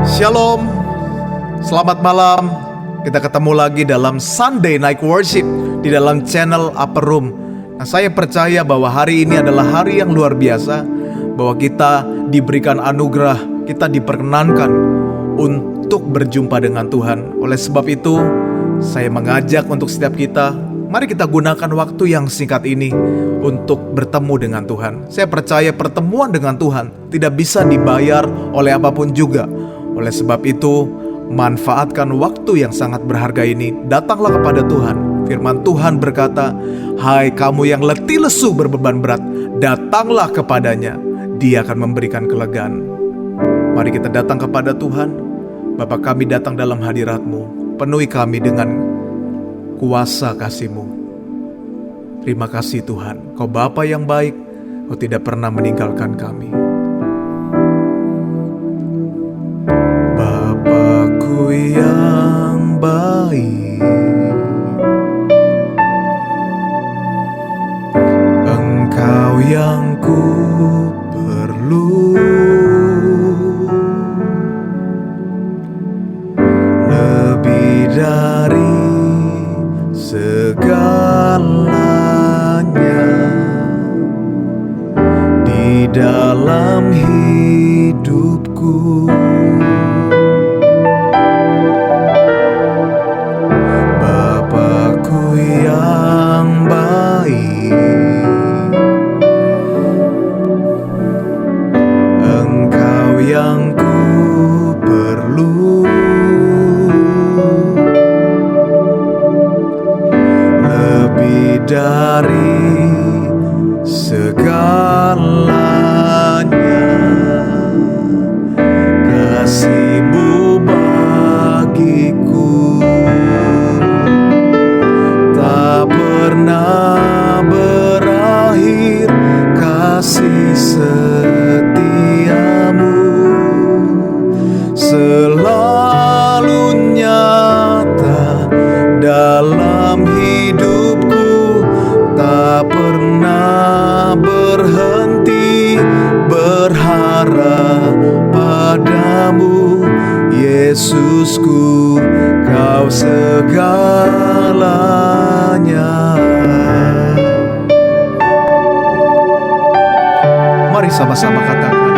Shalom, selamat malam. Kita ketemu lagi dalam Sunday Night Worship di dalam channel Upper Room. Nah, saya percaya bahwa hari ini adalah hari yang luar biasa, bahwa kita diberikan anugerah, kita diperkenankan untuk berjumpa dengan Tuhan. Oleh sebab itu, saya mengajak untuk setiap kita, mari kita gunakan waktu yang singkat ini untuk bertemu dengan Tuhan. Saya percaya pertemuan dengan Tuhan tidak bisa dibayar oleh apapun juga. Oleh sebab itu, manfaatkan waktu yang sangat berharga ini. Datanglah kepada Tuhan. Firman Tuhan berkata, "Hai kamu yang letih lesu berbeban berat, datanglah kepadanya. Dia akan memberikan kelegaan." Mari kita datang kepada Tuhan. Bapa, kami datang dalam hadirat-Mu. Penuhi kami dengan kuasa kasih-Mu. Terima kasih Tuhan. Kau Bapa yang baik. Kau tidak pernah meninggalkan kami. Bapakku yang baik, Engkau yang ku perlu, lebih dari segalanya di dalam hidupku. Bapakku yang baik, Engkau yang ku perlu, lebih dari segalanya. Kasih-Mu bagiku tak pernah berakhir, kasih setia-Mu selalu nyata dalam hidupku, tak pernah berhenti berharap padamu. Yesusku, Kau segalanya. Mari sama-sama katakan,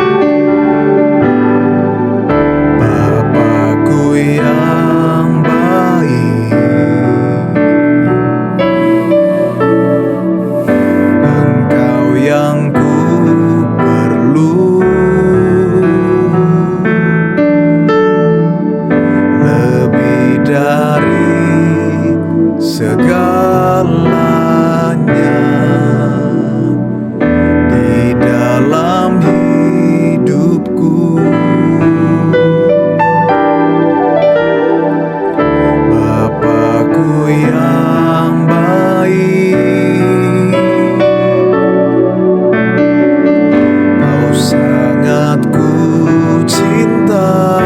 Bapakku yang baik, Engkau yang ku perlu, lebih dari segalanya di dalam hidupku. Bapakku yang baik, Kau sangat ku cinta,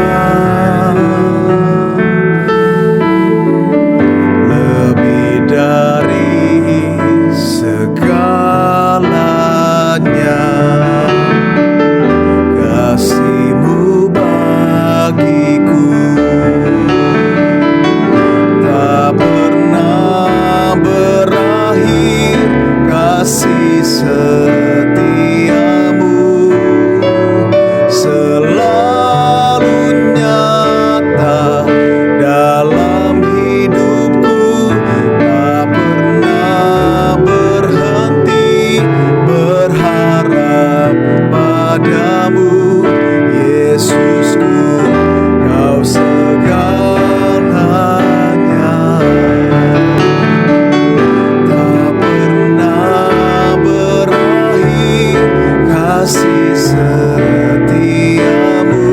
lebih dari segalanya. Kasih-Mu bagiku tak pernah berakhir, kasih setia-Mu selalu nyata dalam hidupku, tak pernah berhenti berharap padamu. Yesusku, Kau segalanya, tak pernah berakhir, kasih setia-Mu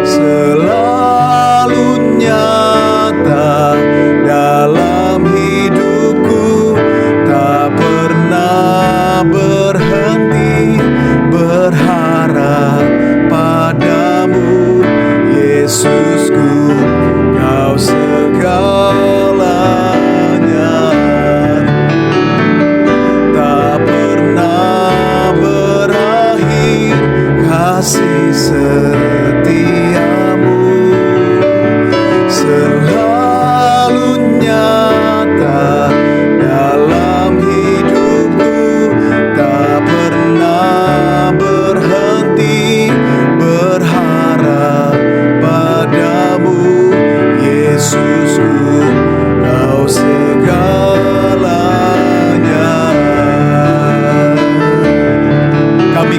selalu nyata dalam hidupku, tak pernah berhenti berharap padamu. Yesusku, Kau segalanya, tak pernah berakhir, kasih setia.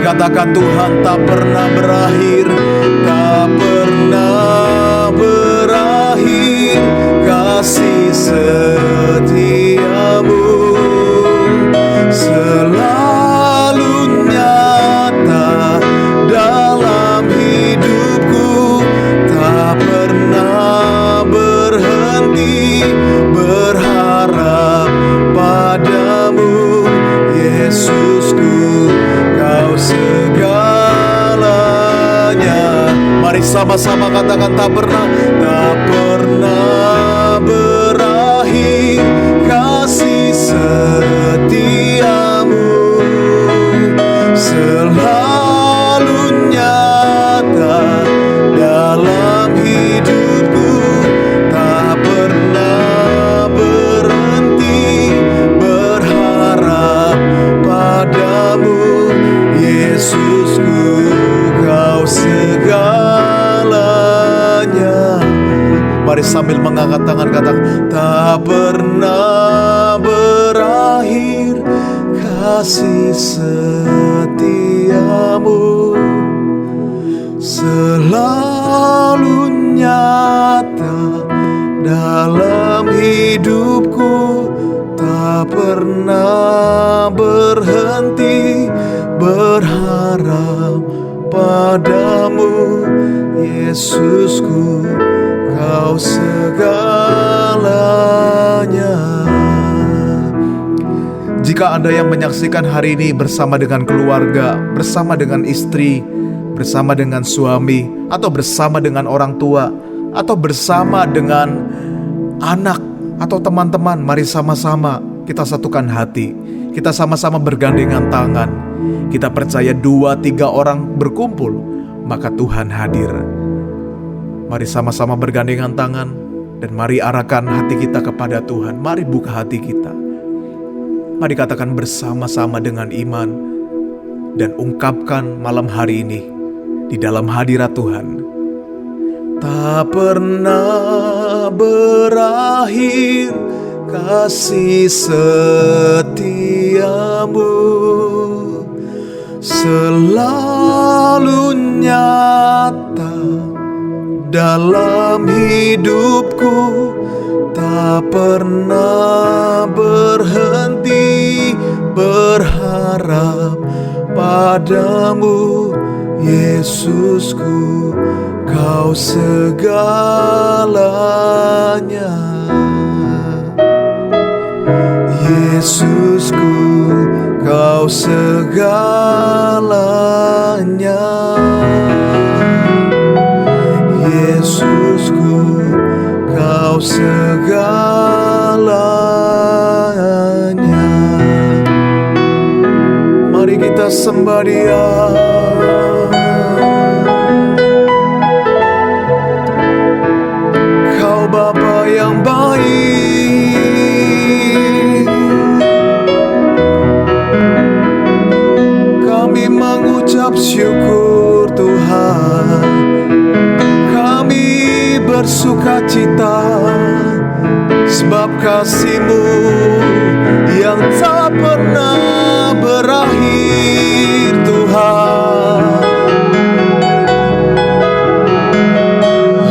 katakan Tuhan tak pernah berakhir, tak pernah berakhir kasih setiamu, selalu nyata dalam hidupku, tak pernah berhenti berharap padamu, Yesusku, Kau segalanya. Mari sama-sama katakan tak pernah berakhir kasih setiamu, selalu nyata dalam hidupku, tak pernah berhenti berharap padamu, Yesusku, Kau segalanya. Mari sambil mengangkat tangan katakan tak pernah berakhir kasih setiamu, selalu nyata dalam hidupku, tak pernah berhenti berharap padamu, Yesusku, Kau segalanya. Jika Anda yang menyaksikan hari ini bersama dengan keluarga, bersama dengan istri, bersama dengan suami, atau bersama dengan orang tua, atau bersama dengan anak atau teman-teman, mari sama-sama kita satukan hati. Kita sama-sama bergandengan tangan. Kita percaya 2-3 orang berkumpul, maka Tuhan hadir. Mari sama-sama bergandengan tangan dan mari arahkan hati kita kepada Tuhan. Mari buka hati kita. Mari katakan bersama-sama dengan iman dan ungkapkan malam hari ini di dalam hadirat Tuhan. Tak pernah berakhir kasih setiamu, selalu nyata dalam hidupku, tak pernah berhenti berharap padamu, Yesusku, Kau segalanya. Yesusku, Kau segalanya. Yesusku, Kau segalanya. Mari kita sembah Dia. Kau Bapa yang baik, kami mengucap syukur Tuhan. Kami bersuka cita sebab kasih-Mu yang tak pernah berakhir Tuhan.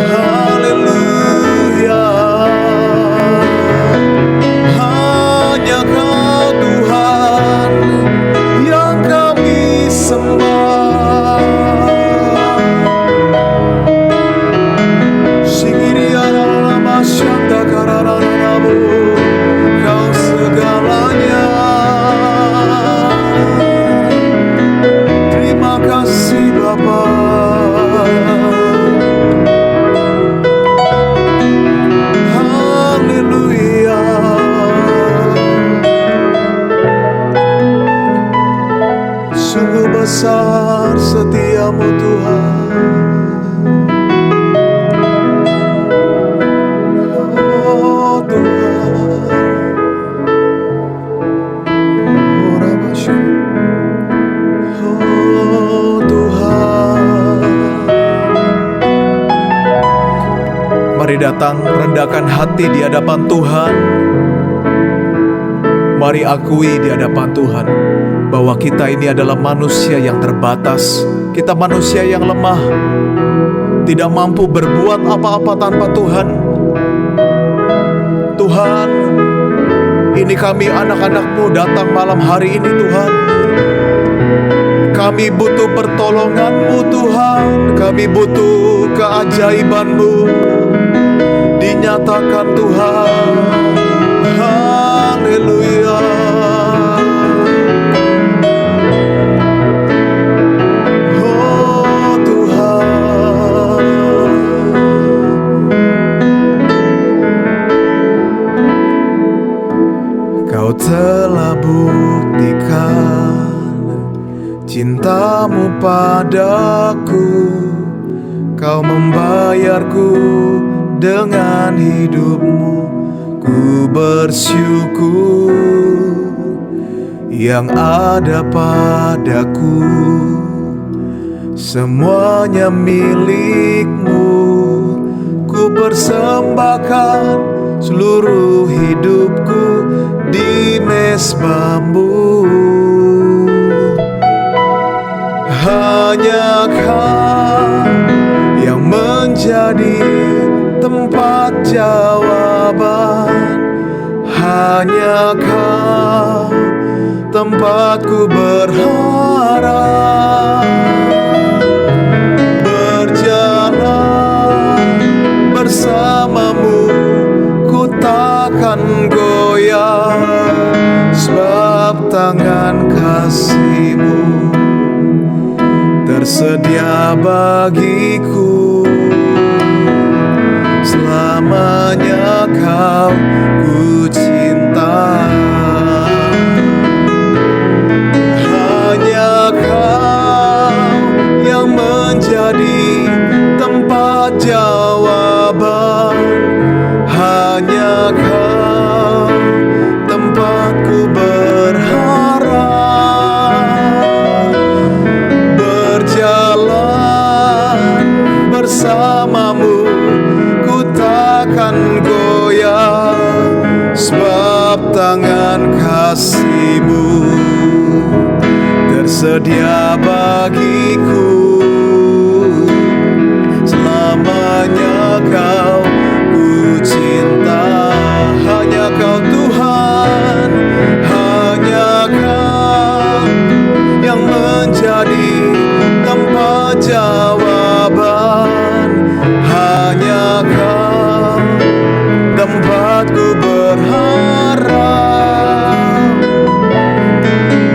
Haleluya, hanya Kau Tuhan yang kami sembah. Kau segalanya. Terima kasih Bapa. Haleluya. Sungguh besar setiamu Tuhan. Mari datang rendahkan hati di hadapan Tuhan. Mari akui di hadapan Tuhan bahwa kita ini adalah manusia yang terbatas. Kita manusia yang lemah, tidak mampu berbuat apa-apa tanpa Tuhan. Tuhan, ini kami anak-anak-Mu datang malam hari ini Tuhan. Kami butuh pertolongan-Mu Tuhan. Kami butuh keajaiban-Mu dinyatakan Tuhan. Haleluya. Oh Tuhan, Kau telah buktikan cinta-Mu padaku. Kau membayarku dengan hidup-Mu. Ku bersyukur yang ada padaku. Semuanya milik-Mu. Ku persembahkan seluruh hidupku di mezbah-Mu. Hanya Kau yang menjadi tempat jawaban. Hanya Kau tempatku berharap. Berjalan bersama-Mu, ku takkan goyah, sebab tangan kasih-Mu tersedia bagiku. Selamanya Kau ku cinta. Hanya Kau yang menjadi tempat jawaban. Hanya Kau tempatku berharap. Berjalan bersama-Mu, ku takkan goyah, sebab tangan kasih-Mu tersedia bagiku. Selamanya Kau ku cinta. Hanya Kau Tuhan, hanya Kau yang menjadi tempat jawaban. Hanya Kau tempatku berharap.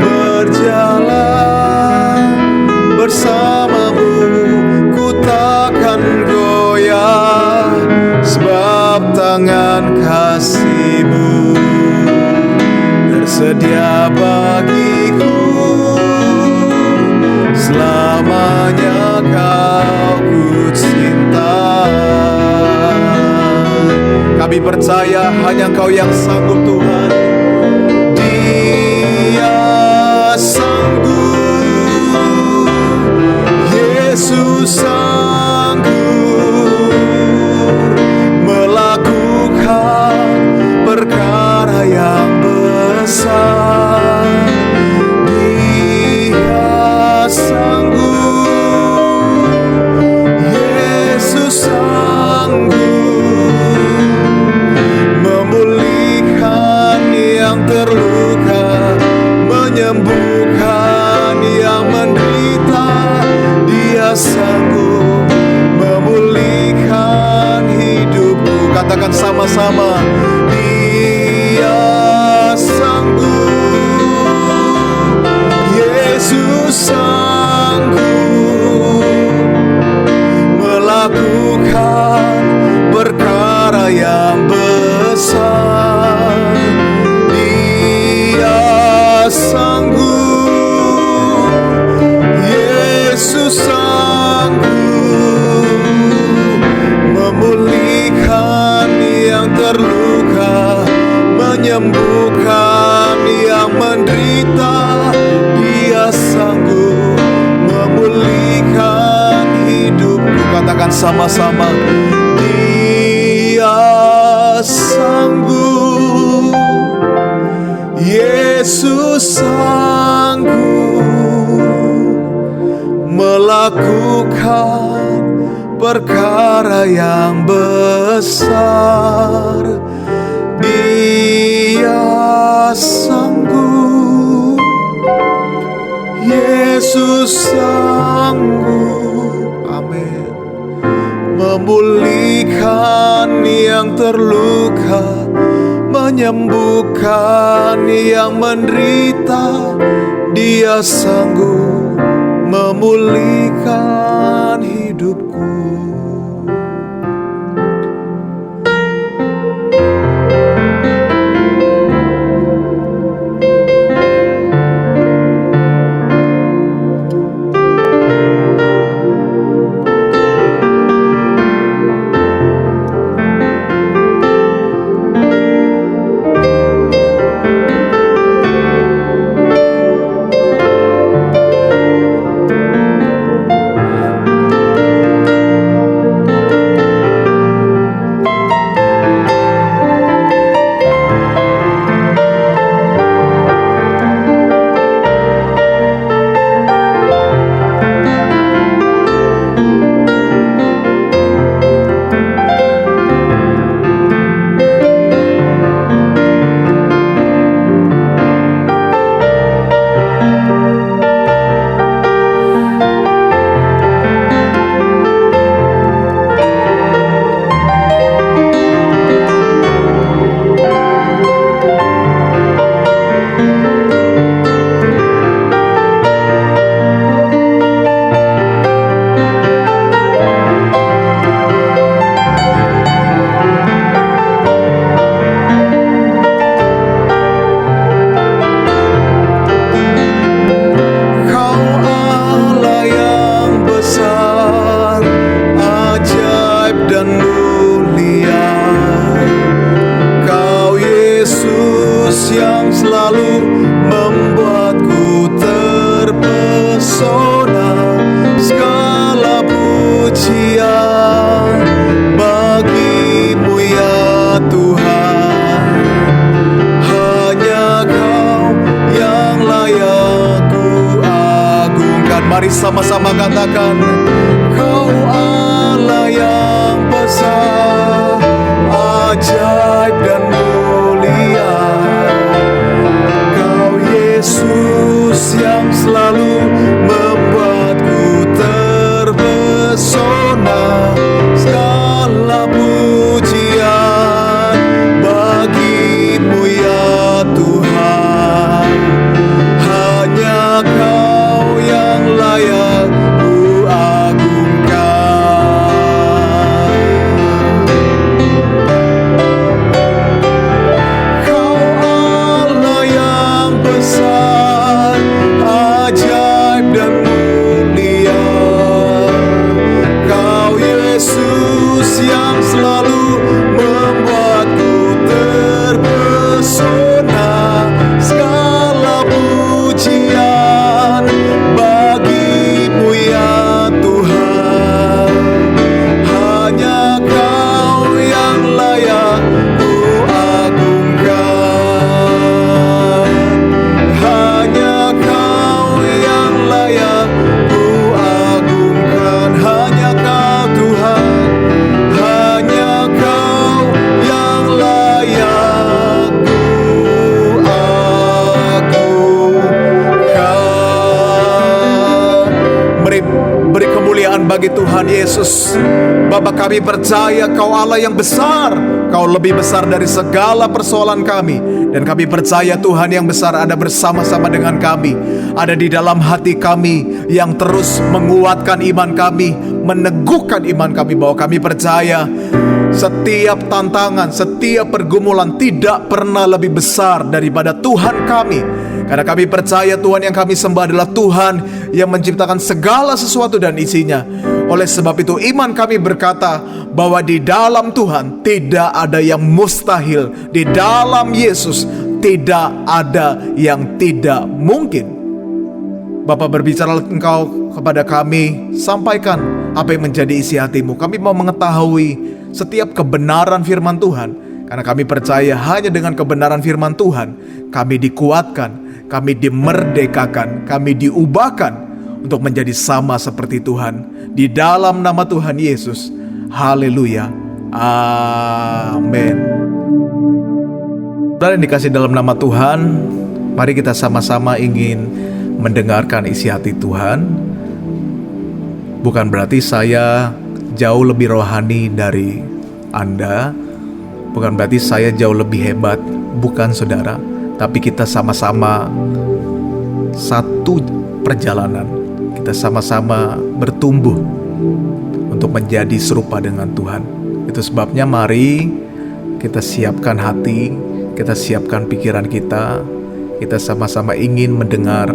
Berjalan bersama-Mu, ku takkan goyah, sebab tangan kasih-Mu tersedia bagiku. Selamanya Kau ku cinta. Kami percaya hanya Kau yang sanggup Tuhan. Dia sanggup, Yesus sanggup melakukan perkara yang besar. Dia sanggup, Yesus sanggup memulihkan yang terluka, menyembuhkan yang menderita. Dia sanggup memulihkan hidupku. Katakan sama-sama, Dia sanggup, Yesus sanggup melakukan perkara yang besar. Dia sanggup, Yesus sanggup memulihkan yang terluka, menyembuhkan yang menderita. Dia sanggup memulihkan hidupku. Katakan sama-sama, Dia sanggup, Yesus sanggup lakukan perkara yang besar. Dia sanggup, Yesus sanggup, amin, memulihkan yang terluka, menyembuhkan yang menderita. Dia sanggup memulihkan hidupku. Mari sama-sama katakan, Kau Allah yang besar, ajaib dan mulia. Kau Yesus yang selalu membuatku terpesona. Segala pujian bagimu ya Tuhan. Hanya Kau yang layak ku agungkan. Kau Allah yang besar, ajaib dan mulia. Kau Yesus yang selalu membuatku terpesona. Segala pujian bagimu ya Tuhan. Hanya Kau yang layak ku agungkan. Hanya Kau yang layak ku agungkan. Hanya Kau Tuhan. Hanya Kau yang layak ku agungkan. Beri kemuliaan bagi Tuhan Yesus. Bapa, kami percaya Kau Allah yang besar. Kau lebih besar dari segala persoalan kami. Dan kami percaya Tuhan yang besar ada bersama-sama dengan kami, ada di dalam hati kami, yang terus menguatkan iman kami, meneguhkan iman kami, bahwa kami percaya setiap tantangan, setiap pergumulan tidak pernah lebih besar daripada Tuhan kami. Karena kami percaya Tuhan yang kami sembah adalah Tuhan yang menciptakan segala sesuatu dan isinya. Oleh sebab itu iman kami berkata bahwa di dalam Tuhan tidak ada yang mustahil. Di dalam Yesus tidak ada yang tidak mungkin. Bapa, berbicara Engkau kepada kami, sampaikan apa yang menjadi isi hatimu. Kami mau mengetahui setiap kebenaran firman Tuhan, karena kami percaya hanya dengan kebenaran firman Tuhan kami dikuatkan, kami dimerdekakan, kami diubahkan untuk menjadi sama seperti Tuhan. Di dalam nama Tuhan Yesus. Haleluya. Amin. Saudara yang dikasih dalam nama Tuhan, mari kita sama-sama ingin mendengarkan isi hati Tuhan. Bukan berarti saya jauh lebih rohani dari Anda. Bukan berarti saya jauh lebih hebat. Bukan, saudara. Tapi kita sama-sama satu perjalanan. Kita sama-sama bertumbuh untuk menjadi serupa dengan Tuhan. Itu sebabnya mari kita siapkan hati, kita siapkan pikiran kita. Kita sama-sama ingin mendengar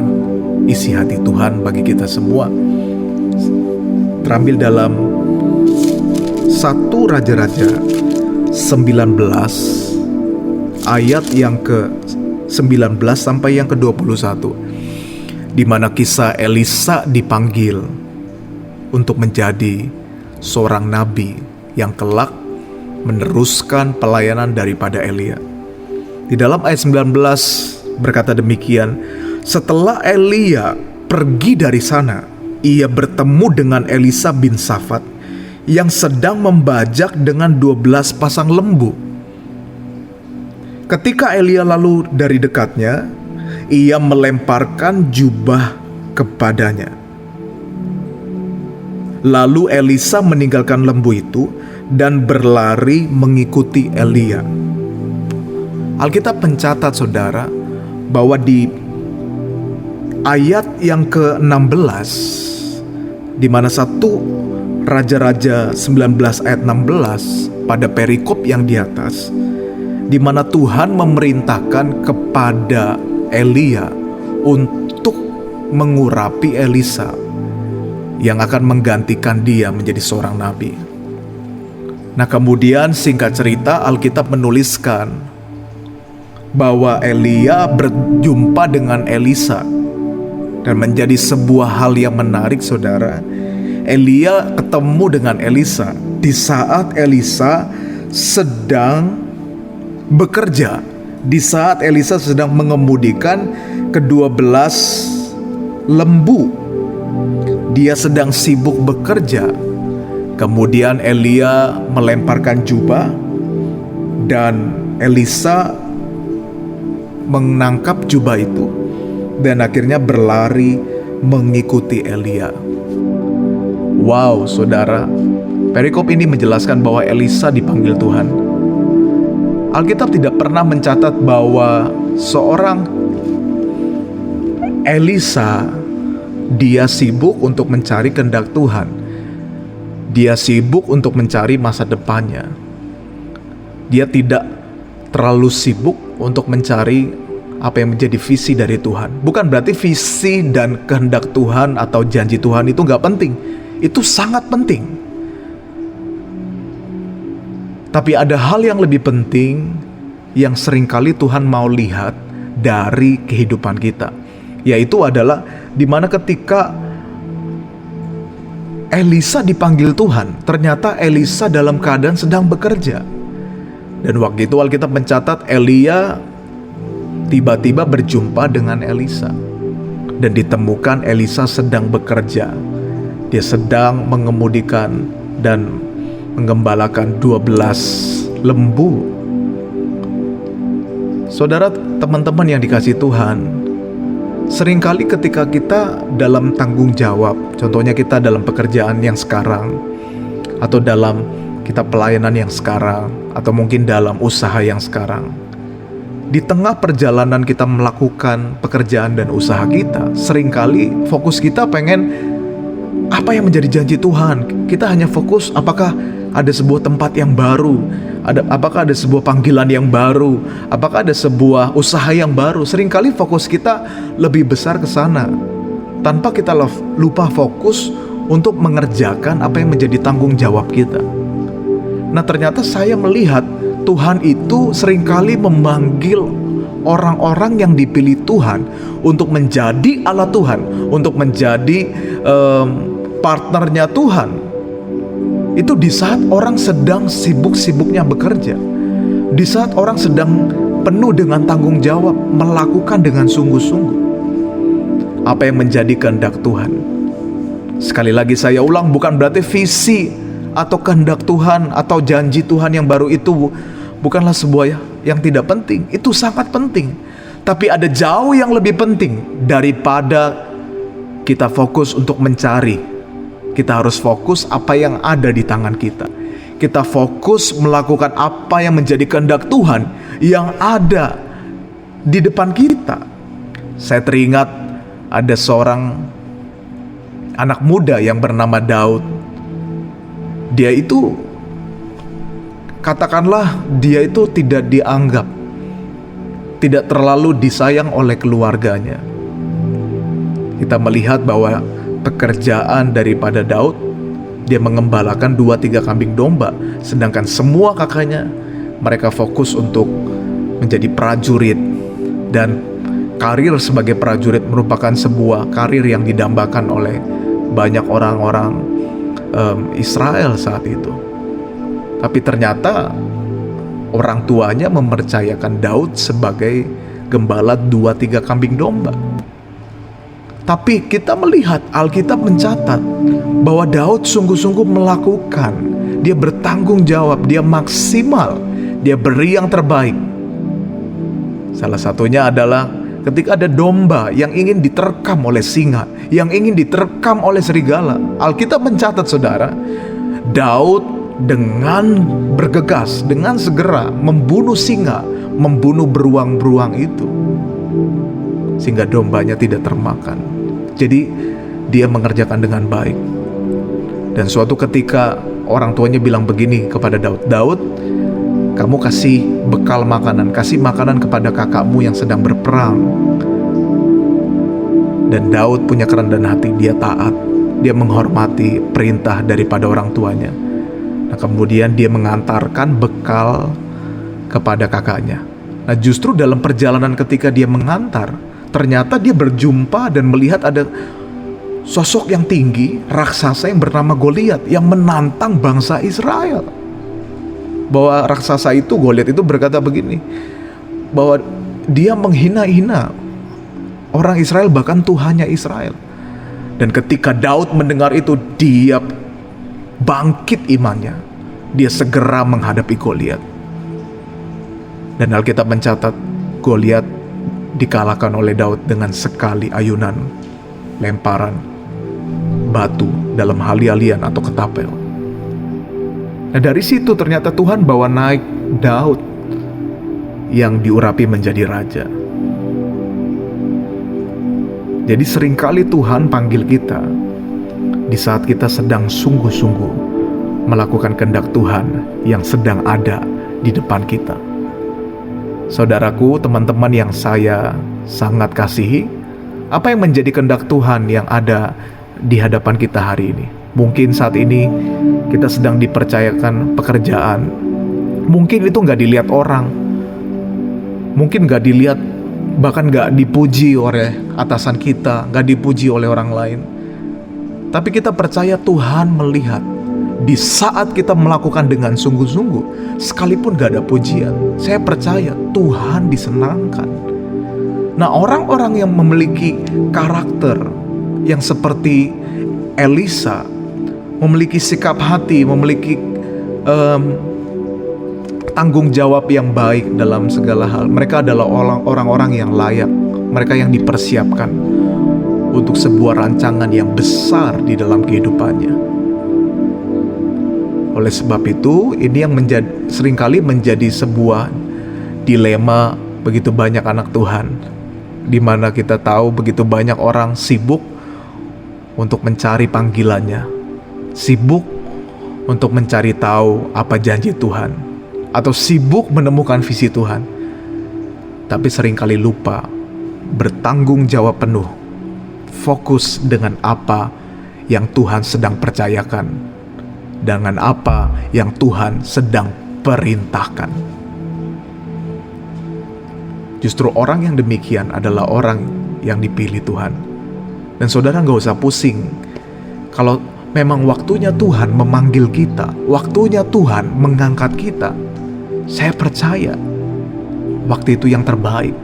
isi hati Tuhan bagi kita semua. Terambil dalam 1 Raja-Raja 19 ayat yang ke-19 sampai yang ke-21, di mana kisah Elisa dipanggil untuk menjadi seorang nabi yang kelak meneruskan pelayanan daripada Elia. Di dalam ayat 19 berkata demikian, setelah Elia pergi dari sana, ia bertemu dengan Elisa bin Safat yang sedang membajak dengan 12 pasang lembu. Ketika Elia lalu dari dekatnya, ia melemparkan jubah kepadanya. Lalu Elisa meninggalkan lembu itu dan berlari mengikuti Elia. Alkitab mencatat, saudara, bahwa di ayat yang ke-16, di mana 1 Raja-Raja 19 ayat 16 pada perikop yang di atas, di mana Tuhan memerintahkan kepada Elia untuk mengurapi Elisa yang akan menggantikan dia menjadi seorang nabi. Nah, kemudian singkat cerita Alkitab menuliskan bahwa Elia berjumpa dengan Elisa. Dan menjadi sebuah hal yang menarik, saudara. Elia ketemu dengan Elisa di saat Elisa sedang bekerja, di saat Elisa sedang mengemudikan ke-12 lembu. Dia sedang sibuk bekerja. Kemudian Elia melemparkan jubah dan Elisa menangkap jubah itu dan akhirnya berlari mengikuti Elia. Wow, saudara, perikop ini menjelaskan bahwa Elisa dipanggil Tuhan. Alkitab tidak pernah mencatat bahwa seorang Elisa dia sibuk untuk mencari kehendak Tuhan. Dia sibuk untuk mencari masa depannya. Dia tidak terlalu sibuk untuk mencari apa yang menjadi visi dari Tuhan. Bukan berarti visi dan kehendak Tuhan atau janji Tuhan itu gak penting. Itu sangat penting. Tapi ada hal yang lebih penting yang seringkali Tuhan mau lihat dari kehidupan kita. Yaitu adalah dimana ketika Elisa dipanggil Tuhan, ternyata Elisa dalam keadaan sedang bekerja. Dan waktu itu Alkitab mencatat Elia tiba-tiba berjumpa dengan Elisa dan ditemukan Elisa sedang bekerja. Dia sedang mengemudikan dan menggembalakan 12 lembu. Saudara, teman-teman yang dikasihi Tuhan, seringkali ketika kita dalam tanggung jawab, contohnya kita dalam pekerjaan yang sekarang, atau dalam kita pelayanan yang sekarang, atau mungkin dalam usaha yang sekarang, di tengah perjalanan kita melakukan pekerjaan dan usaha kita, seringkali fokus kita pengen apa yang menjadi janji Tuhan. Kita hanya fokus apakah ada sebuah tempat yang baru, apakah ada sebuah panggilan yang baru, apakah ada sebuah usaha yang baru. Seringkali fokus kita lebih besar ke sana, tanpa kita lupa fokus untuk mengerjakan apa yang menjadi tanggung jawab kita. Nah, ternyata saya melihat Tuhan itu seringkali memanggil orang-orang yang dipilih Tuhan untuk menjadi alat Tuhan, untuk menjadi partnernya Tuhan. Itu di saat orang sedang sibuk-sibuknya bekerja, di saat orang sedang penuh dengan tanggung jawab, melakukan dengan sungguh-sungguh apa yang menjadi kehendak Tuhan. Sekali lagi saya ulang, bukan berarti visi atau kehendak Tuhan atau janji Tuhan yang baru itu bukanlah sebuah yang tidak penting. Itu sangat penting. Tapi ada jauh yang lebih penting daripada kita fokus untuk mencari. Kita harus fokus apa yang ada di tangan kita. Kita fokus melakukan apa yang menjadi kehendak Tuhan yang ada di depan kita. Saya teringat ada seorang anak muda yang bernama Daud. Dia itu, katakanlah dia itu tidak dianggap, tidak terlalu disayang oleh keluarganya. Kita melihat bahwa pekerjaan daripada Daud, dia mengembalakan 2-3 kambing domba, sedangkan semua kakaknya mereka fokus untuk menjadi prajurit. Dan karir sebagai prajurit merupakan sebuah karir yang didambakan oleh banyak orang-orang Israel saat itu. Tapi ternyata orang tuanya mempercayakan Daud sebagai gembala 2-3 kambing domba. Tapi kita melihat Alkitab mencatat bahwa Daud sungguh-sungguh melakukan. Dia bertanggung jawab, dia maksimal, dia beri yang terbaik. Salah satunya adalah ketika ada domba yang ingin diterkam oleh singa, yang ingin diterkam oleh serigala. Alkitab mencatat, saudara, Daud dengan bergegas, dengan segera membunuh singa, membunuh beruang-beruang itu, sehingga dombanya tidak termakan. Jadi dia mengerjakan dengan baik. Dan suatu ketika orang tuanya bilang begini kepada Daud, "Daud, kamu kasih bekal makanan, kasih makanan kepada kakakmu yang sedang berperang." Dan Daud punya kerendahan hati, dia taat, dia menghormati perintah daripada orang tuanya. Nah, kemudian dia mengantarkan bekal kepada kakaknya. Nah, justru dalam perjalanan ketika dia mengantar, ternyata dia berjumpa dan melihat ada sosok yang tinggi, raksasa yang bernama Goliat, yang menantang bangsa Israel. Bahwa raksasa itu, Goliat itu berkata begini, bahwa dia menghina-hina orang Israel, bahkan Tuhannya Israel. Dan ketika Daud mendengar itu, dia bangkit imannya. Dia segera menghadapi Goliat. Dan Alkitab mencatat Goliat dikalahkan oleh Daud dengan sekali ayunan lemparan batu dalam hali-halian atau ketapel. Nah, dari situ ternyata Tuhan bawa naik Daud yang diurapi menjadi raja. Jadi seringkali Tuhan panggil kita di saat kita sedang sungguh-sungguh melakukan kehendak Tuhan yang sedang ada di depan kita. Saudaraku, teman-teman yang saya sangat kasihi, apa yang menjadi kehendak Tuhan yang ada di hadapan kita hari ini? Mungkin saat ini kita sedang dipercayakan pekerjaan. Mungkin itu gak dilihat orang. Mungkin gak dilihat, bahkan gak dipuji oleh atasan kita, gak dipuji oleh orang lain. Tapi kita percaya Tuhan melihat. Di saat kita melakukan dengan sungguh-sungguh, sekalipun gak ada pujian, saya percaya Tuhan disenangkan. Nah, orang-orang yang memiliki karakter yang seperti Elisa, memiliki sikap hati, memiliki tanggung jawab yang baik dalam segala hal, mereka adalah orang-orang yang layak, mereka yang dipersiapkan untuk sebuah rancangan yang besar di dalam kehidupannya. Oleh sebab itu, ini yang seringkali menjadi sebuah dilema begitu banyak anak Tuhan, di mana kita tahu begitu banyak orang sibuk untuk mencari panggilannya, sibuk untuk mencari tahu apa janji Tuhan, atau sibuk menemukan visi Tuhan, tapi seringkali lupa bertanggung jawab penuh, fokus dengan apa yang Tuhan sedang percayakan, dengan apa yang Tuhan sedang perintahkan. Justru orang yang demikian adalah orang yang dipilih Tuhan. Dan saudara gak usah pusing kalau memang waktunya Tuhan memanggil kita, waktunya Tuhan mengangkat kita. Saya percaya waktu itu yang terbaik.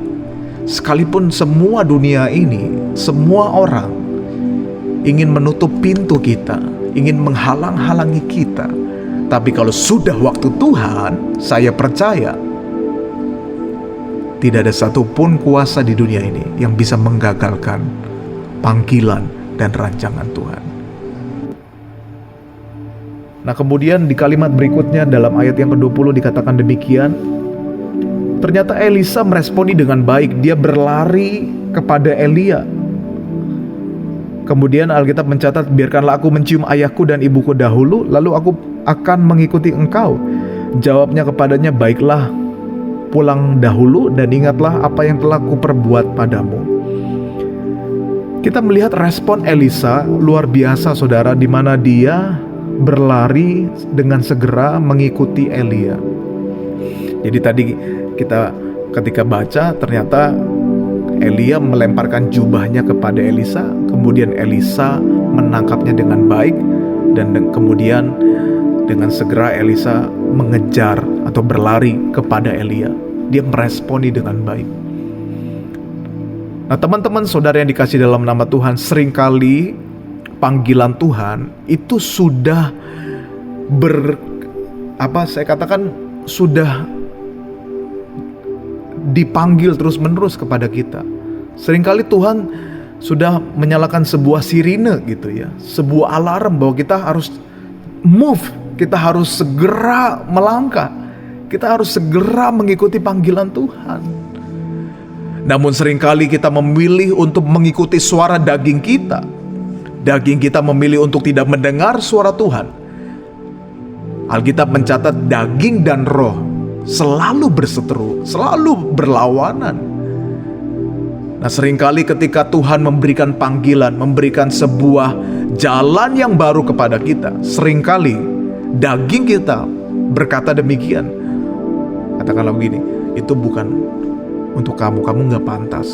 Sekalipun semua dunia ini, semua orang ingin menutup pintu kita, ingin menghalang-halangi kita. Tapi kalau sudah waktu Tuhan, saya percaya tidak ada satupun kuasa di dunia ini yang bisa menggagalkan panggilan dan rancangan Tuhan. Nah, kemudian di kalimat berikutnya dalam ayat yang ke-20 dikatakan demikian. Ternyata Elisa meresponi dengan baik. Dia berlari kepada Elia. Kemudian Alkitab mencatat, biarkanlah aku mencium ayahku dan ibuku dahulu, lalu aku akan mengikuti engkau. Jawabnya kepadanya, baiklah, pulang dahulu dan ingatlah apa yang telah kuperbuat padamu. Kita melihat respon Elisa luar biasa, saudara, di mana dia berlari dengan segera mengikuti Elia. Jadi tadi kita ketika baca, ternyata Elia melemparkan jubahnya kepada Elisa, kemudian Elisa menangkapnya dengan baik, dan kemudian dengan segera Elisa mengejar atau berlari kepada Elia. Dia meresponi dengan baik. Nah, teman-teman saudara yang dikasih dalam nama Tuhan, seringkali panggilan Tuhan itu sudah sudah dipanggil terus-menerus kepada kita. Seringkali Tuhan sudah menyalakan sebuah sirine gitu ya, sebuah alarm bahwa kita harus move, kita harus segera melangkah, kita harus segera mengikuti panggilan Tuhan. Namun seringkali kita memilih untuk mengikuti suara daging kita. Daging kita memilih untuk tidak mendengar suara Tuhan. Alkitab mencatat daging dan roh selalu berseteru, selalu berlawanan. Nah, seringkali ketika Tuhan memberikan panggilan, memberikan sebuah jalan yang baru kepada kita, seringkali daging kita berkata demikian. Katakanlah begini, itu bukan untuk kamu gak pantas.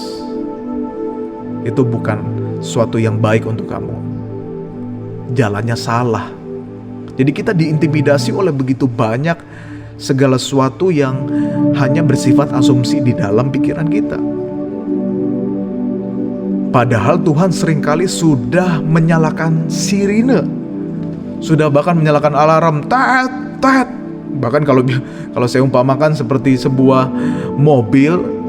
Itu bukan suatu yang baik untuk kamu. Jalannya salah. Jadi kita diintimidasi oleh begitu banyak segala sesuatu yang hanya bersifat asumsi di dalam pikiran kita. Padahal Tuhan seringkali sudah menyalakan sirine, sudah bahkan menyalakan alarm, tet, tet. Bahkan kalau saya umpamakan seperti sebuah mobil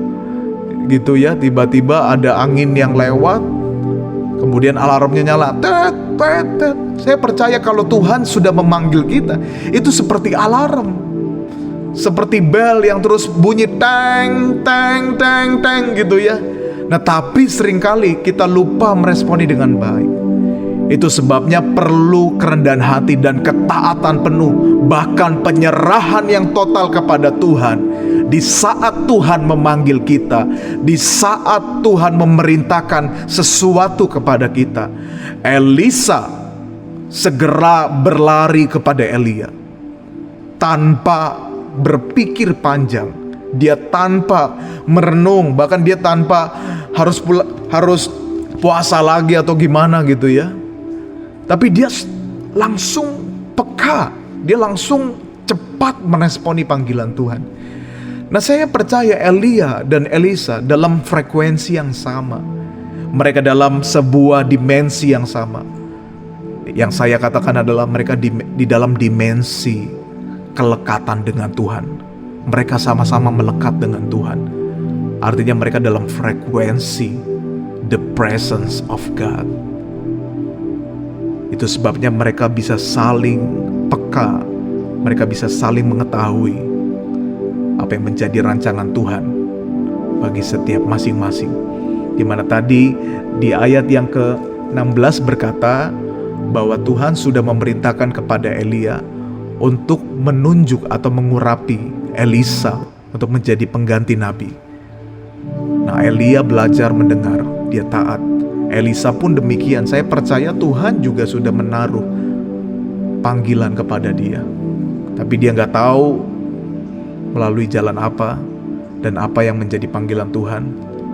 gitu ya, tiba-tiba ada angin yang lewat, kemudian alarmnya nyala, tet, tet, tet. Saya percaya kalau Tuhan sudah memanggil kita, itu seperti alarm, seperti bel yang terus bunyi teng, teng, teng, teng gitu ya. Nah, tapi seringkali kita lupa meresponi dengan baik. Itu sebabnya perlu kerendahan hati dan ketaatan penuh, bahkan penyerahan yang total kepada Tuhan. Di saat Tuhan memanggil kita, di saat Tuhan memerintahkan sesuatu kepada kita. Elisa segera berlari kepada Elia tanpa berpikir panjang. Dia tanpa merenung, bahkan dia tanpa harus puasa lagi atau gimana gitu ya. Tapi dia langsung peka, dia langsung cepat meresponi panggilan Tuhan. Nah, saya percaya Elia dan Elisa dalam frekuensi yang sama. Mereka dalam sebuah dimensi yang sama. Yang saya katakan adalah mereka di dalam dimensi kelekatan dengan Tuhan. Mereka sama-sama melekat dengan Tuhan. Artinya mereka dalam frekuensi the presence of God. Itu sebabnya mereka bisa saling peka, mereka bisa saling mengetahui apa yang menjadi rancangan Tuhan bagi setiap masing-masing. Di mana tadi di ayat yang ke-16 berkata bahwa Tuhan sudah memerintahkan kepada Elia untuk menunjuk atau mengurapi Elisa untuk menjadi pengganti nabi. Nah, Elia belajar mendengar, dia taat. Elisa pun demikian. Saya percaya Tuhan juga sudah menaruh panggilan kepada dia, tapi dia gak tahu melalui jalan apa dan apa yang menjadi panggilan Tuhan.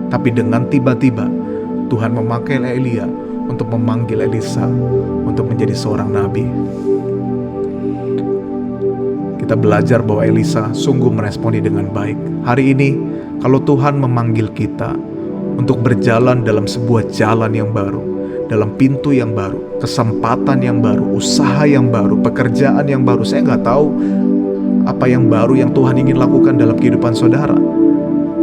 Tapi dengan tiba-tiba Tuhan memakai Elia untuk memanggil Elisa untuk menjadi seorang nabi. Kita belajar bahwa Elisa sungguh meresponi dengan baik. Hari ini kalau Tuhan memanggil kita untuk berjalan dalam sebuah jalan yang baru, dalam pintu yang baru, kesempatan yang baru, usaha yang baru, pekerjaan yang baru. Saya nggak tahu apa yang baru yang Tuhan ingin lakukan dalam kehidupan saudara.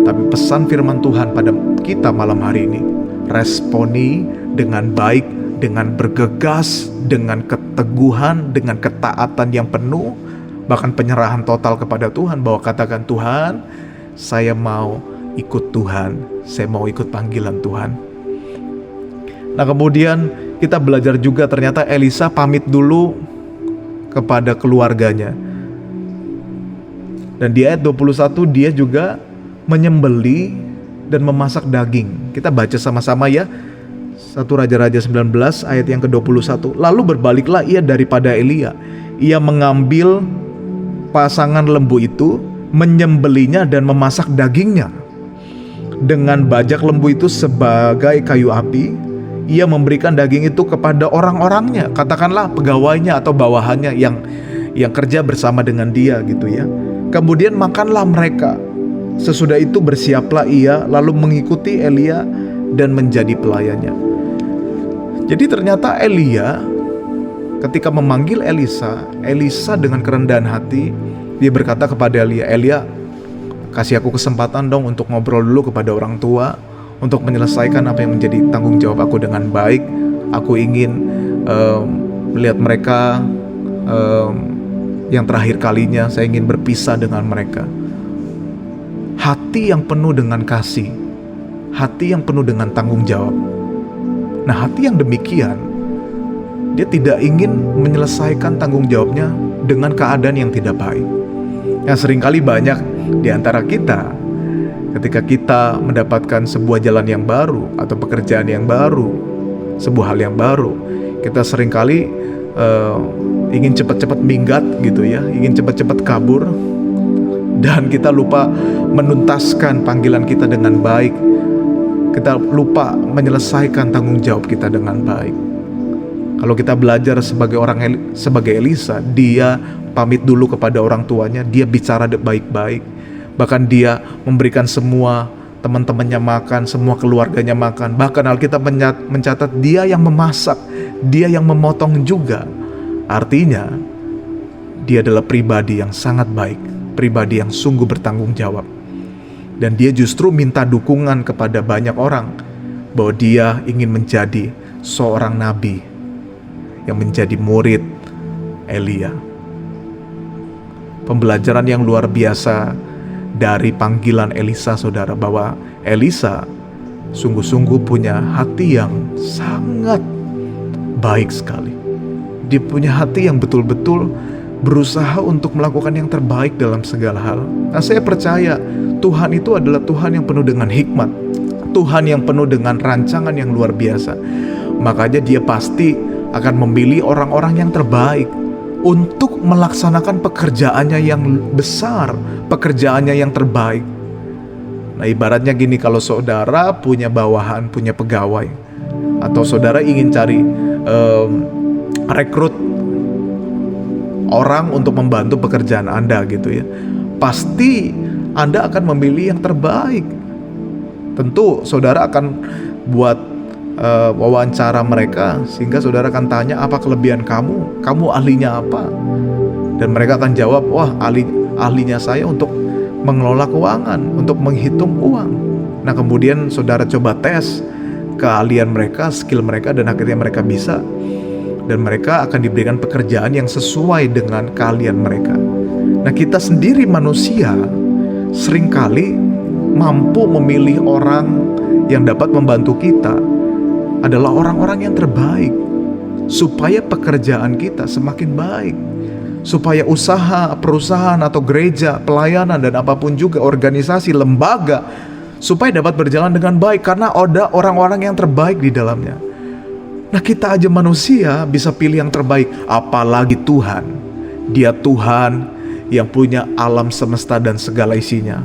Tapi pesan firman Tuhan pada kita malam hari ini, responi dengan baik, dengan bergegas, dengan keteguhan, dengan ketaatan yang penuh, bahkan penyerahan total kepada Tuhan, bahwa katakan, Tuhan, saya mau ikut Tuhan, saya mau ikut panggilan Tuhan. Nah, kemudian kita belajar juga ternyata Elisa pamit dulu kepada keluarganya. Dan di ayat 21 dia juga menyembeli dan memasak daging. Kita baca sama-sama ya. 1 Raja-Raja 19 ayat yang ke-21. Lalu berbaliklah ia daripada Elia. Ia mengambil pasangan lembu itu, menyembelinya dan memasak dagingnya. Dengan bajak lembu itu sebagai kayu api, ia memberikan daging itu kepada orang-orangnya. Katakanlah pegawainya atau bawahannya yang kerja bersama dengan dia gitu ya. Kemudian makanlah mereka. Sesudah itu bersiaplah ia, lalu mengikuti Elia dan menjadi pelayannya. Jadi ternyata Elia ketika memanggil Elisa, Elisa dengan kerendahan hati, dia berkata kepada Elia, Elia, kasih aku kesempatan dong untuk ngobrol dulu kepada orang tua, untuk menyelesaikan apa yang menjadi tanggung jawab aku dengan baik. Aku ingin melihat mereka yang terakhir kalinya, saya ingin berpisah dengan mereka. Hati yang penuh dengan kasih, hati yang penuh dengan tanggung jawab. Nah, hati yang demikian, dia tidak ingin menyelesaikan tanggung jawabnya dengan keadaan yang tidak baik. Yang seringkali banyak di antara kita, ketika kita mendapatkan sebuah jalan yang baru atau pekerjaan yang baru, sebuah hal yang baru, kita seringkali ingin cepat-cepat minggat gitu ya, ingin cepat-cepat kabur, dan kita lupa menuntaskan panggilan kita dengan baik. Kita lupa menyelesaikan tanggung jawab kita dengan baik. Kalau kita belajar sebagai Elisa, dia pamit dulu kepada orang tuanya, dia bicara baik-baik. Bahkan dia memberikan semua teman-temannya makan, semua keluarganya makan. Bahkan Alkitab mencatat dia yang memasak, dia yang memotong juga. Artinya, dia adalah pribadi yang sangat baik, pribadi yang sungguh bertanggung jawab. Dan dia justru minta dukungan kepada banyak orang bahwa dia ingin menjadi seorang nabi yang menjadi murid Elia. Pembelajaran yang luar biasa dari panggilan Elisa, saudara, bahwa Elisa sungguh-sungguh punya hati yang sangat baik sekali. Dia punya hati yang betul-betul berusaha untuk melakukan yang terbaik dalam segala hal. Nah, saya percaya Tuhan itu adalah Tuhan yang penuh dengan hikmat, Tuhan yang penuh dengan rancangan yang luar biasa. Makanya dia pasti akan memilih orang-orang yang terbaik untuk melaksanakan pekerjaannya yang besar, pekerjaannya yang terbaik. Nah, ibaratnya gini, kalau saudara punya bawahan, punya pegawai, atau saudara ingin cari rekrut orang untuk membantu pekerjaan Anda gitu ya, pasti Anda akan memilih yang terbaik. Tentu saudara akan buat wawancara mereka, sehingga saudara akan tanya, apa kelebihan kamu ahlinya apa, dan mereka akan jawab, wah ahlinya saya untuk mengelola keuangan, untuk menghitung uang. Nah, kemudian saudara coba tes keahlian mereka, skill mereka, dan akhirnya mereka bisa, dan mereka akan diberikan pekerjaan yang sesuai dengan keahlian mereka. Nah, kita sendiri manusia seringkali mampu memilih orang yang dapat membantu kita adalah orang-orang yang terbaik, supaya pekerjaan kita semakin baik, supaya usaha, perusahaan atau gereja, pelayanan, dan apapun juga, organisasi, lembaga, supaya dapat berjalan dengan baik, karena ada orang-orang yang terbaik di dalamnya. Nah, kita aja manusia bisa pilih yang terbaik, apalagi Tuhan. Dia Tuhan yang punya alam semesta dan segala isinya.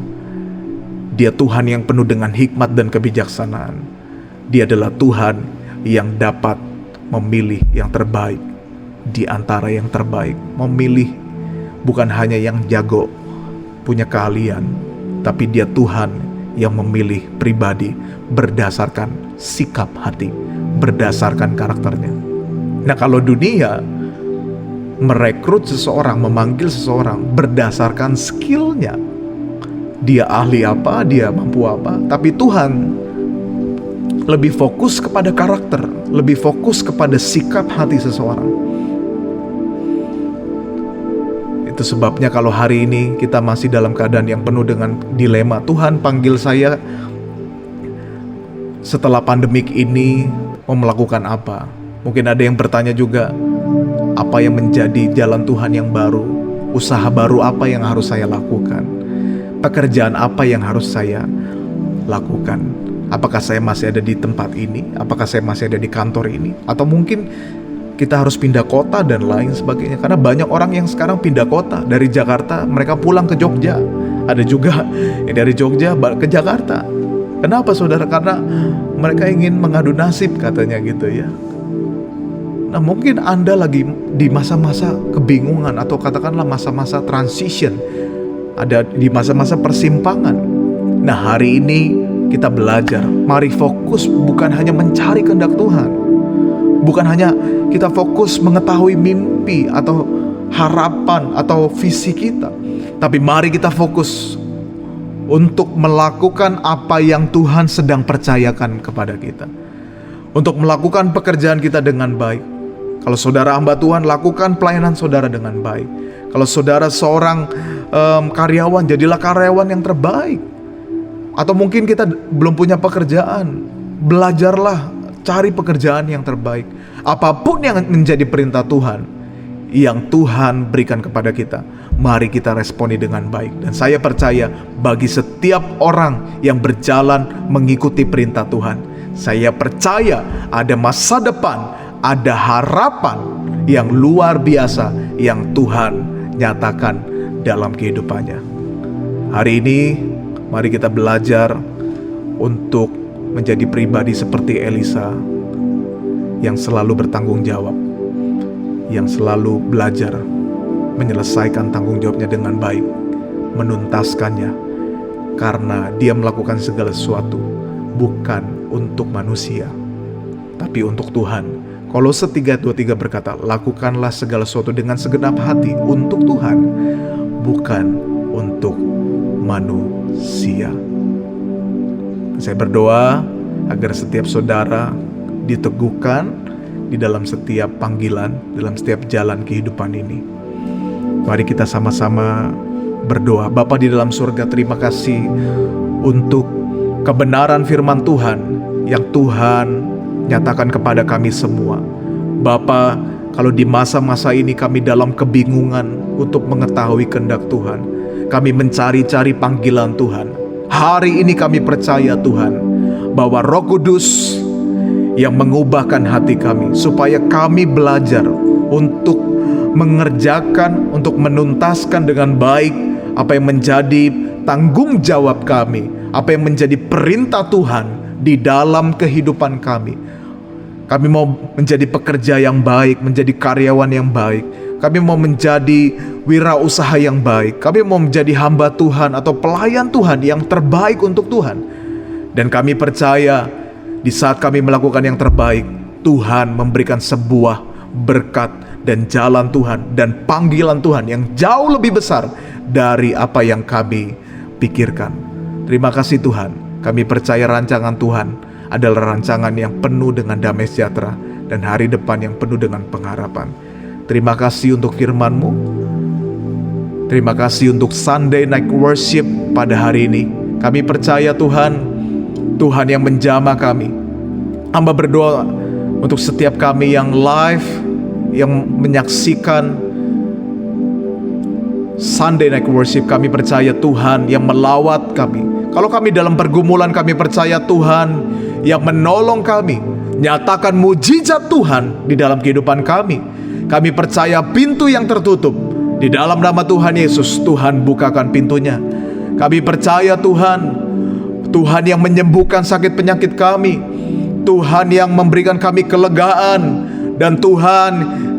Dia Tuhan yang penuh dengan hikmat dan kebijaksanaan. Dia adalah Tuhan yang dapat memilih yang terbaik di antara yang terbaik. Memilih bukan hanya yang jago, punya keahlian, tapi dia Tuhan yang memilih pribadi berdasarkan sikap hati, berdasarkan karakternya. Nah, kalau dunia merekrut seseorang, memanggil seseorang berdasarkan skillnya, dia ahli apa, dia mampu apa. Tapi Tuhan lebih fokus kepada karakter, lebih fokus kepada sikap hati seseorang. Itu sebabnya kalau hari ini kita masih dalam keadaan yang penuh dengan dilema, Tuhan panggil saya setelah pandemik ini mau melakukan apa? Mungkin ada yang bertanya juga, apa yang menjadi jalan Tuhan yang baru? Usaha baru apa yang harus saya lakukan? Pekerjaan apa yang harus saya lakukan? Apakah saya masih ada di tempat ini? Apakah saya masih ada di kantor ini? Atau mungkin kita harus pindah kota dan lain sebagainya. Karena banyak orang yang sekarang pindah kota. Dari Jakarta mereka pulang ke Jogja. Ada juga yang dari Jogja ke Jakarta. Kenapa saudara? Karena mereka ingin mengadu nasib katanya gitu ya. Nah, mungkin Anda lagi di masa-masa kebingungan atau katakanlah masa-masa transition. Ada di masa-masa persimpangan. Nah, hari ini kita belajar. Mari fokus bukan hanya mencari kehendak Tuhan. Bukan hanya kita fokus mengetahui mimpi atau harapan atau visi kita. Tapi mari kita fokus untuk melakukan apa yang Tuhan sedang percayakan kepada kita. Untuk melakukan pekerjaan kita dengan baik. Kalau saudara hamba Tuhan, lakukan pelayanan saudara dengan baik. Kalau saudara seorang karyawan, jadilah karyawan yang terbaik. Atau mungkin kita belum punya pekerjaan, belajarlah cari pekerjaan yang terbaik. Apapun yang menjadi perintah Tuhan, yang Tuhan berikan kepada kita, mari kita responi dengan baik. Dan saya percaya bagi setiap orang yang berjalan mengikuti perintah Tuhan, saya percaya ada masa depan, ada harapan yang luar biasa yang Tuhan nyatakan dalam kehidupannya. Hari ini mari kita belajar untuk menjadi pribadi seperti Elisa yang selalu bertanggung jawab, yang selalu belajar menyelesaikan tanggung jawabnya dengan baik, menuntaskannya, karena dia melakukan segala sesuatu bukan untuk manusia, tapi untuk Tuhan. Kolose 3:23 berkata, lakukanlah segala sesuatu dengan segenap hati untuk Tuhan, bukan untuk manusia. Saya berdoa agar setiap saudara diteguhkan di dalam setiap panggilan, dalam setiap jalan kehidupan ini. Mari kita sama-sama berdoa. Bapa di dalam surga, terima kasih untuk kebenaran firman Tuhan yang Tuhan nyatakan kepada kami semua. Bapa, kalau di masa-masa ini kami dalam kebingungan untuk mengetahui kehendak Tuhan, kami mencari-cari panggilan Tuhan. Hari ini kami percaya Tuhan, bahwa Roh Kudus yang mengubahkan hati kami, supaya kami belajar untuk mengerjakan, untuk menuntaskan dengan baik apa yang menjadi tanggung jawab kami, apa yang menjadi perintah Tuhan di dalam kehidupan kami. Kami mau menjadi pekerja yang baik, menjadi karyawan yang baik. Kami mau menjadi wirausaha yang baik. Kami mau menjadi hamba Tuhan atau pelayan Tuhan yang terbaik untuk Tuhan. Dan kami percaya di saat kami melakukan yang terbaik, Tuhan memberikan sebuah berkat dan jalan Tuhan dan panggilan Tuhan yang jauh lebih besar dari apa yang kami pikirkan. Terima kasih Tuhan. Kami percaya rancangan Tuhan adalah rancangan yang penuh dengan damai sejahtera dan hari depan yang penuh dengan pengharapan. Terima kasih untuk firman-Mu. Terima kasih untuk Sunday Night Worship pada hari ini. Kami percaya Tuhan, Tuhan yang menjamah kami. Hamba berdoa untuk setiap kami yang live, yang menyaksikan Sunday Night Worship. Kami percaya Tuhan yang melawat kami. Kalau kami dalam pergumulan, kami percaya Tuhan yang menolong kami. Nyatakan mujizat Tuhan di dalam kehidupan kami. Kami percaya pintu yang tertutup, di dalam nama Tuhan Yesus, Tuhan bukakan pintunya. Kami percaya Tuhan, Tuhan yang menyembuhkan sakit penyakit kami, Tuhan yang memberikan kami kelegaan, dan Tuhan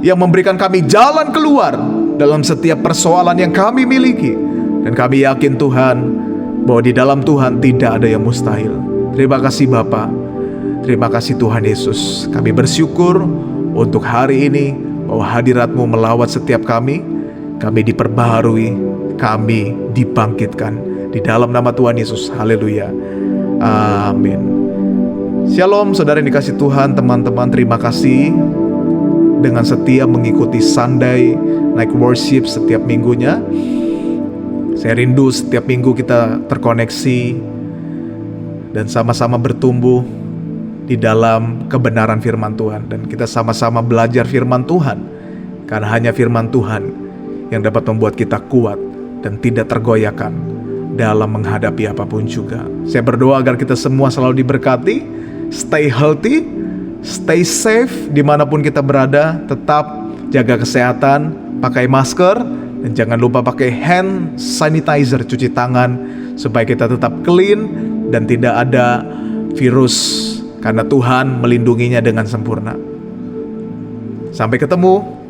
yang memberikan kami jalan keluar dalam setiap persoalan yang kami miliki. Dan kami yakin Tuhan, bahwa di dalam Tuhan tidak ada yang mustahil. Terima kasih Bapa. Terima kasih Tuhan Yesus. Kami bersyukur untuk hari ini bahwa hadirat-Mu melawat setiap kami. Kami diperbaharui, kami dibangkitkan. Di dalam nama Tuhan Yesus. Haleluya. Amin. Shalom saudara yang dikasih Tuhan, teman-teman, terima kasih dengan setia mengikuti Sunday Night Worship setiap minggunya. Saya rindu setiap minggu kita terkoneksi dan sama-sama bertumbuh di dalam kebenaran firman Tuhan. Dan kita sama-sama belajar firman Tuhan, karena hanya firman Tuhan yang dapat membuat kita kuat dan tidak tergoyahkan dalam menghadapi apapun juga. Saya berdoa agar kita semua selalu diberkati, stay healthy, stay safe dimanapun kita berada, tetap jaga kesehatan, pakai masker, dan jangan lupa pakai hand sanitizer, cuci tangan, supaya kita tetap clean dan tidak ada virus, karena Tuhan melindunginya dengan sempurna. Sampai ketemu